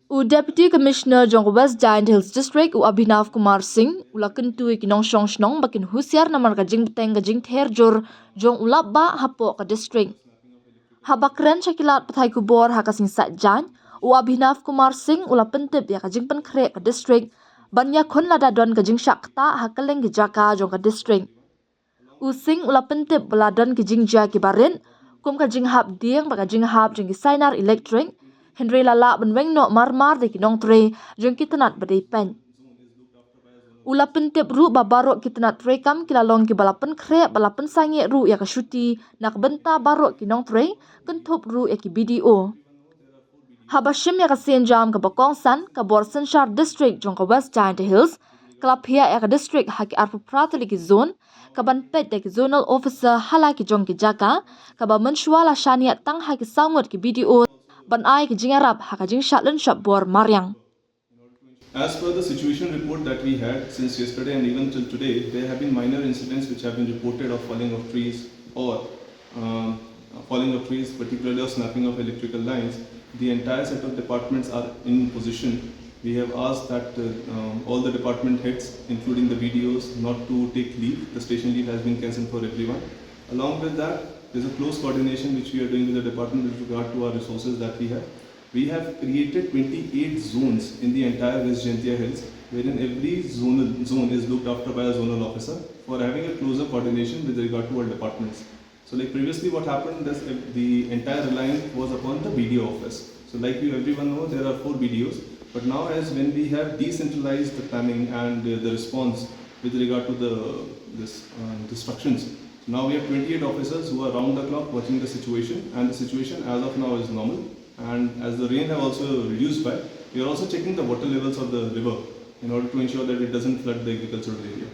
Deputy Commissioner Jong West Giant Hills District Abhinav Kumar Singh ulakan tu ikinong shong shnong bakin husiar naman kajing beteng kajing terjur jong ulap ba hapo ka district. Habakren shakilat pathai kubor hakasing satjan Abhinav Kumar Singh ulapentip ya kajing penkre ka district banya khon lada don kajing shakta hakaleng gijaka jong ka district. Singh ulapentip beladon kajing ja kibarin kum kajing hap dieng ba kajing hap jeng sainar electric Henry lala benweng no marmar de kinong tre jeng kitenat badai pen. Ulapen tip ru babaro kitenat tre kam kilalong ki balapen kre balapen sange ru ya kashuti nak benta baro kinong tre kentup ru ya ki BDO. Habashim ya kasien jam ke Bokongsan ke Borsenshar District jong ke West Giant Hills kelapia ya ke district haki arfu pratali ki zone kaban pet ya ki zonal officer hala ki jong ki jaka kaba menshwala shania tang haki sangut ki BDO ban ai ki jingarap hakajing shatlen shop bor Maryang. As per the situation report that we had since yesterday and even till today, there have been minor incidents which have been reported of falling of trees or particularly of snapping of electrical lines. The entire set of departments are in position. We have asked that all the department heads, including the BDOs, not to take leave. The station leave has been cancelled for everyone. Along with that, there is a close coordination which we are doing with the department with regard to our resources that we have. We have created 28 zones in the entire West Jaintia Hills, wherein every zone is looked after by a zonal officer for having a closer coordination with regard to all departments. So like previously what happened is the entire reliance was upon the BDO office. So like you everyone know, there are 4 BDOs, but now as when we have decentralized the planning and the response with regard to the instructions, now we have 28 officers who are round the clock watching the situation, and the situation as of now is normal. And as the rain have also reduced by, we are also checking the water levels of the river in order to ensure that it doesn't flood the agricultural area.